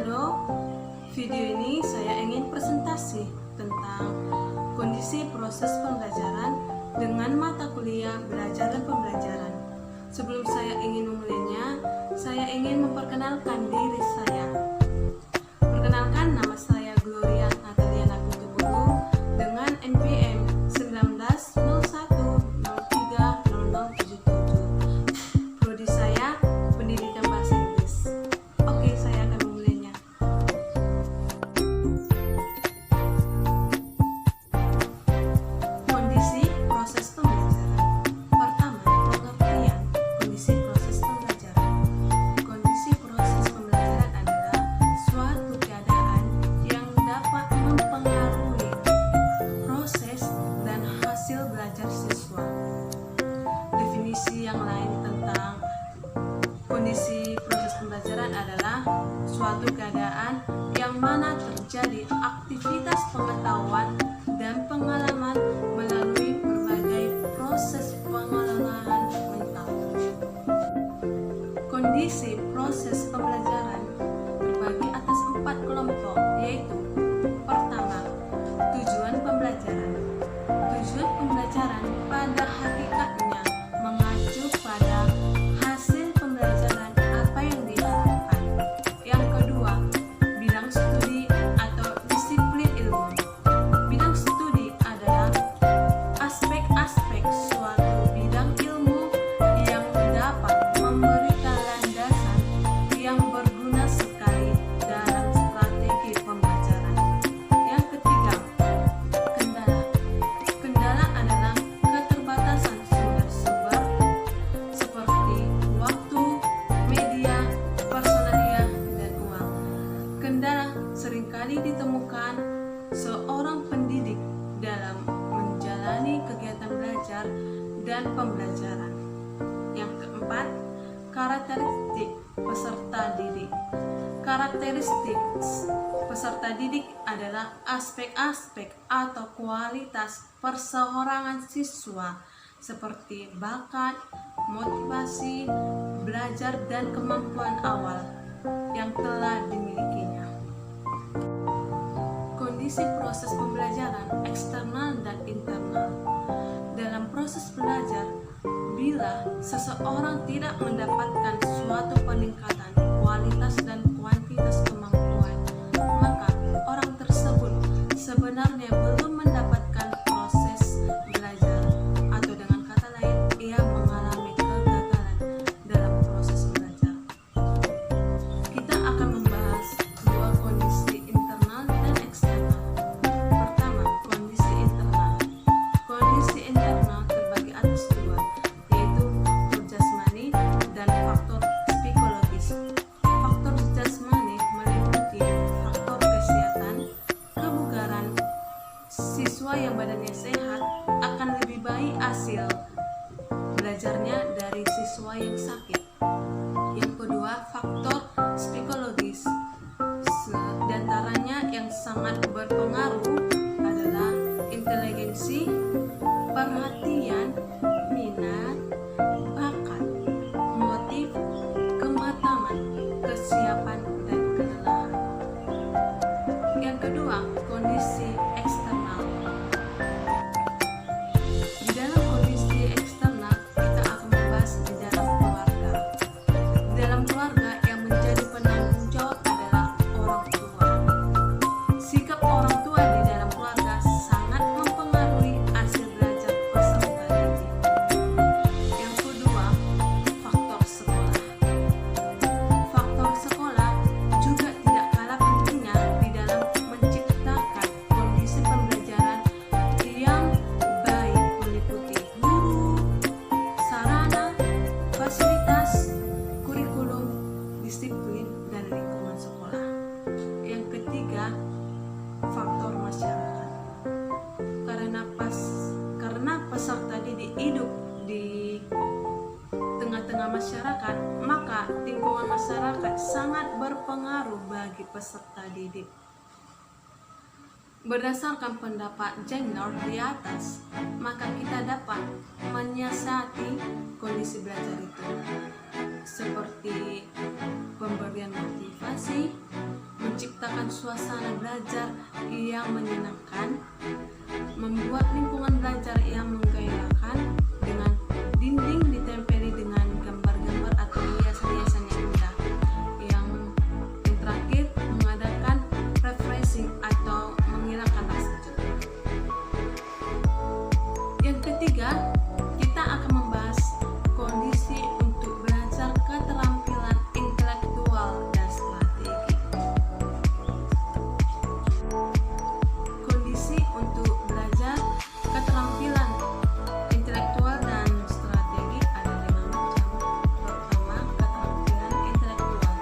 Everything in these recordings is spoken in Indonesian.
Halo, video ini saya ingin presentasi tentang kondisi proses pembelajaran dengan mata kuliah belajar dan pembelajaran. Sebelum saya ingin memulainya, saya ingin memperkenalkan diri saya. Perkenalkan, nama saya Gloria Nataliana Kutubulu dengan NPM 1901030077. Prodi saya Pendidikan Bahasa Inggris. Oke, saya akan memulainya. Kondisi proses pembelajaran. Pertama, pengertian kondisi proses pembelajaran. Kondisi proses pembelajaran adalah suatu keadaan yang dapat mempengaruhi proses dan hasil belajar siswa. Definisi yang lain tentang kondisi proses pembelajaran adalah suatu keadaan yang mana terjadi aktivitas pengetahuan dan pengalaman melalui berbagai proses pengolahan mental. Kondisi proses pembelajaran terbagi atas 4 kelompok, yaitu: pertama, tujuan pembelajaran. Tujuan pembelajaran pada hakikatnya mengacu pada hasil pembelajaran apa yang diharapkan. Yang kedua, bidang studi atau disiplin ilmu. Bidang studi adalah aspek-aspek suatu bidang ilmu yang dapat memberikan landasan yang berguna sekali dalam strategi pembelajaran. Yang ketiga, kendala. Kendala adalah keterbatasan sumber-sumber seperti waktu, media, personalia, dan uang. Kendala seringkali ditemukan seorang pendidik dalam menjalani kegiatan belajar dan pembelajaran. Yang keempat, karakteristik peserta didik. Karakteristik peserta didik adalah aspek-aspek atau kualitas perseorangan siswa seperti bakat, motivasi, belajar, dan kemampuan awal yang telah dimilikinya. Kondisi proses pembelajaran eksternal dan internal. Dalam proses belajar, bila seseorang tidak mendapatkan suatu peningkatan kualitas dan kuantitas kemampuan, maka orang tersebut sebenarnya belum mendapatkan proses belajar, atau dengan kata lain, ia mengalami kegagalan dalam proses belajar. Kita akan membahas dua kondisi internal dan eksternal. Pertama, kondisi internal. Kondisi internal terbagi atas dua, yaitu faktor jasmani dan faktor psikologis. Faktor jasmani meliputi faktor kesehatan, kebugaran. Siswa yang badannya sehat akan lebih baik hasil belajarnya dari siswa yang sakit. Yang kedua, faktor psikologis. Di antaranya yang sangat berpengaruh adalah inteligensi, perhatian, minat, bakat, motif, kematangan, kesiapan, dan kelelahan. Yang kedua, kondisi eksternal. Di dalam kondisi eksternal, kita akan membahas di dalam keluarga. Di dalam keluarga, yang menjadi penanggung jawab adalah orang tua. Sikap orang tua di dalam keluarga sangat mempengaruhi hasil belajar peserta didik. Yang kedua, faktor sekolah. Faktor sekolah juga tidak kalah pentingnya di dalam menciptakan kondisi pembelajaran yang baik, meliputi guru, sarana, fasilitas, kurikulum, disiplin, dan lingkungan sekolah. Yang ketiga, faktor masyarakat. Karena peserta didik hidup di tengah-tengah masyarakat, maka lingkungan masyarakat sangat berpengaruh bagi peserta didik. Berdasarkan pendapat Jenner di atas, maka kita dapat menyiasati kondisi belajar itu, seperti pemberian motivasi, menciptakan suasana belajar yang menyenangkan, membuat lingkungan belajar yang menggairahkan dengan dinding ditempeli dengan gambar-gambar atau hiasan-hiasan yang indah. Yang terakhir, mengadakan refreshing atau menghilangkan rasa jenuh. Yang ketiga, kita akan membahas kondisi untuk belajar keterampilan intelektual dan strategi. Kondisi untuk belajar keterampilan intelektual dan strategi ada 5 macam. Pertama, keterampilan intelektual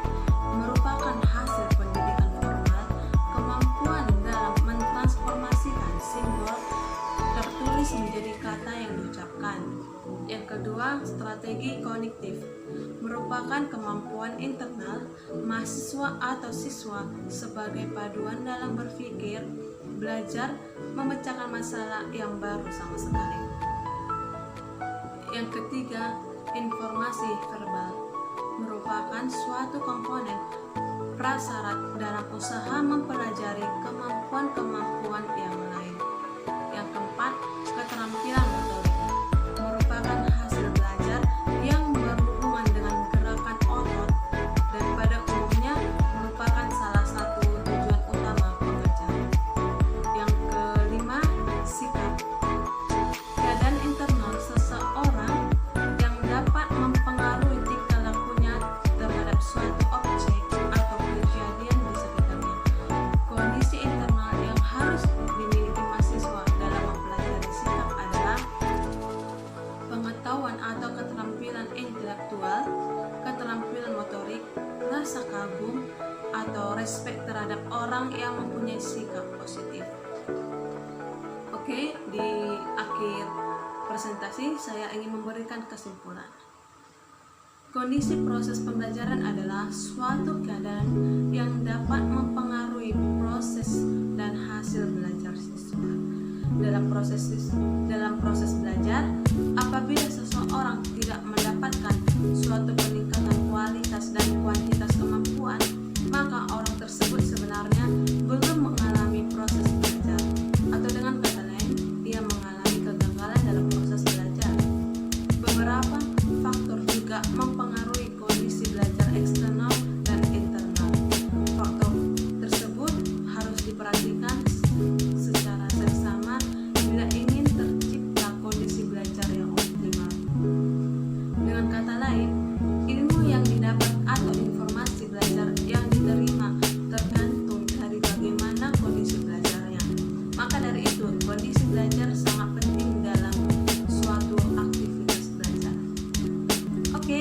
merupakan hasil pendidikan formal, kemampuan dalam mentransformasikan simbol tertulis menjadi kata yang diucapkan. Yang kedua, strategi kognitif merupakan kemampuan internal mahasiswa atau siswa sebagai paduan dalam berpikir, belajar, memecahkan masalah yang baru sama sekali. Yang ketiga, informasi verbal merupakan suatu komponen prasyarat dalam usaha mempelajari kemampuan-kemampuan yang lain. Yang keempat, keterampilan motorik merupakan hasil belajar yang berhubungan dengan gerakan otot dan pada umumnya merupakan salah satu tujuan utama pengajar. Yang kelima, sikap. Keadaan internal seseorang yang dapat mempengaruhi tingkah lakunya terhadap suatu objek atau kejadian di sekitarnya. Kondisi internal yang harus dimiliki mahasiswa dalam mempelajari sikap adalah pengetahuan atau keterampilan intelektual, keterampilan motorik, rasa kagum, atau respek terhadap orang yang mempunyai sikap positif. Oke, di akhir presentasi saya ingin memberikan kesimpulan. Kondisi proses pembelajaran adalah suatu keadaan yang dapat mempengaruhi proses dan hasil belajar siswa. Dalam proses belajar, apabila seseorang tidak mendapatkan suatu peningkatan kualitas dan kuantitas kemampuan, maka orang tersebut sebenarnya belum mengalami proses belajar, atau dengan kata lain, dia mengalami kegagalan dalam proses belajar. Beberapa faktor juga mempengaruhi kondisi belajar eksternal dan internal. Faktor tersebut harus diperhatikan secara seksama bila ingin tercipta kondisi belajar yang optimal. Dengan kata lain, ilmu yang didapat atau informasi belajar yang diterima tergantung dari bagaimana kondisi belajarnya. Maka dari itu, kondisi belajar sangat penting dalam suatu aktivitas belajar. Oke,